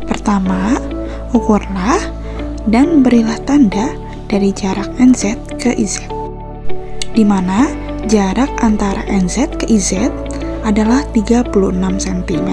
Pertama, ukurlah dan berilah tanda dari jarak NZ ke IZ, di mana jarak antara NZ ke IZ adalah 36 cm.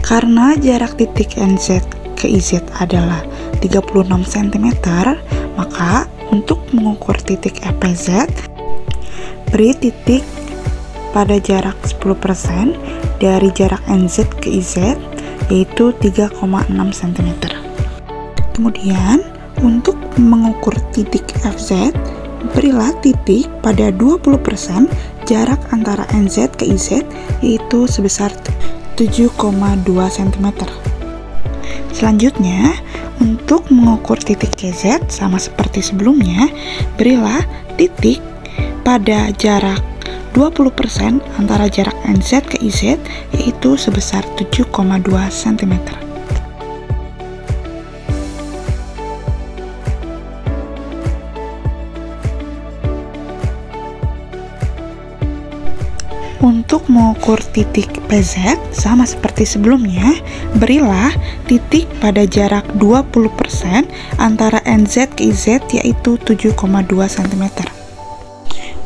Karena jarak titik NZ ke IZ adalah 36 cm, maka untuk mengukur titik FPZ, beri titik pada jarak 10% dari jarak NZ ke IZ, yaitu 3,6 cm. Kemudian, untuk mengukur titik FZ, berilah titik pada 20% jarak antara NZ ke IZ, yaitu sebesar 7,2 cm. Selanjutnya, untuk mengukur titik CZ sama seperti sebelumnya, berilah titik pada jarak 20% antara jarak NZ ke IZ, yaitu sebesar 7,2 cm. Untuk mengukur titik PZ sama seperti sebelumnya, berilah titik pada jarak 20% antara NZ ke IZ, yaitu 7,2 cm.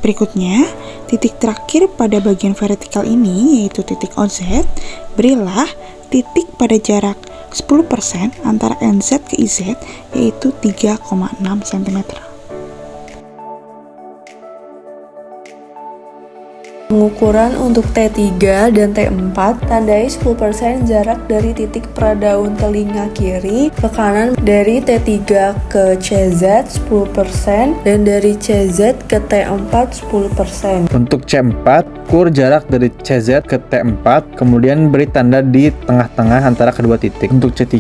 Berikutnya, titik terakhir pada bagian vertikal ini, yaitu titik OZ, berilah titik pada jarak 10% antara NZ ke IZ, yaitu 3,6 cm. Pengukuran untuk T3 dan T4, tandai 10% jarak dari titik pradaun telinga kiri ke kanan dari T3 ke CZ 10% dan dari CZ ke T4 10%. Untuk C4, ukur jarak dari CZ ke T4, kemudian beri tanda di tengah-tengah antara kedua titik. Untuk C3,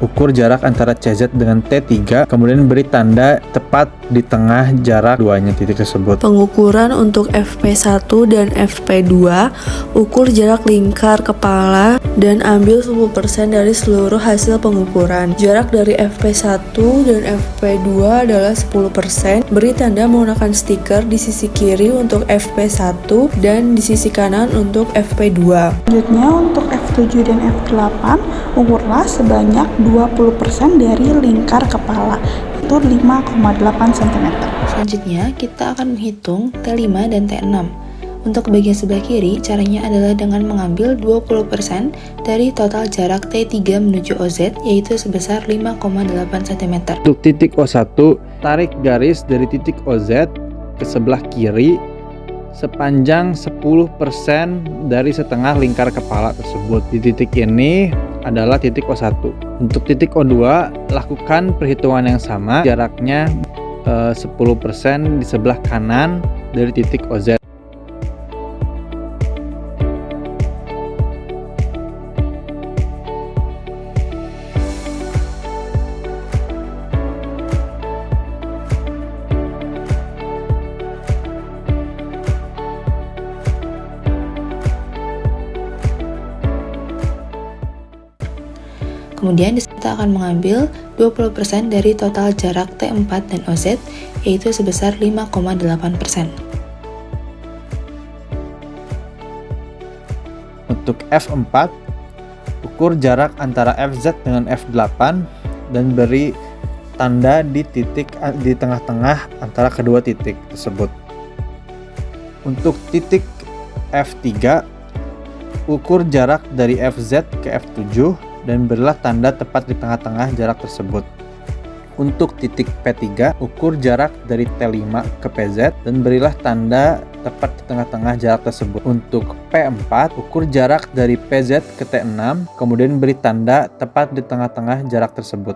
ukur jarak antara CZ dengan T3, kemudian beri tanda tepat di tengah jarak duanya titik tersebut. Pengukuran untuk FP1 dan FP2, ukur jarak lingkar kepala dan ambil 10% dari seluruh hasil pengukuran. Jarak dari FP1 dan FP2 adalah 10%. Beri tanda menggunakan stiker di sisi kiri untuk FP1 dan di sisi kanan untuk FP2. Selanjutnya, untuk F7 dan F8, ukurlah sebanyak 20% dari lingkar kepala, itu 5,8 cm. Selanjutnya, kita akan menghitung T5 dan T6. Untuk bagian sebelah kiri, caranya adalah dengan mengambil 20% dari total jarak T3 menuju OZ, yaitu sebesar 5,8 cm. Untuk titik O1, tarik garis dari titik OZ ke sebelah kiri sepanjang 10% dari setengah lingkar kepala tersebut. Di titik ini adalah titik O1. Untuk titik O2, lakukan perhitungan yang sama, jaraknya 10% di sebelah kanan dari titik OZ. Kemudian kita akan mengambil 20% dari total jarak T4 dan OZ, yaitu sebesar 5,8%. Untuk F4, ukur jarak antara FZ dengan F8 dan beri tanda di titik di tengah-tengah antara kedua titik tersebut. Untuk titik F3, ukur jarak dari FZ ke F7 dan berilah tanda tepat di tengah-tengah jarak tersebut. Untuk titik P3, ukur jarak dari T5 ke PZ dan berilah tanda tepat di tengah-tengah jarak tersebut. Untuk P4, ukur jarak dari PZ ke T6, kemudian beri tanda tepat di tengah-tengah jarak tersebut.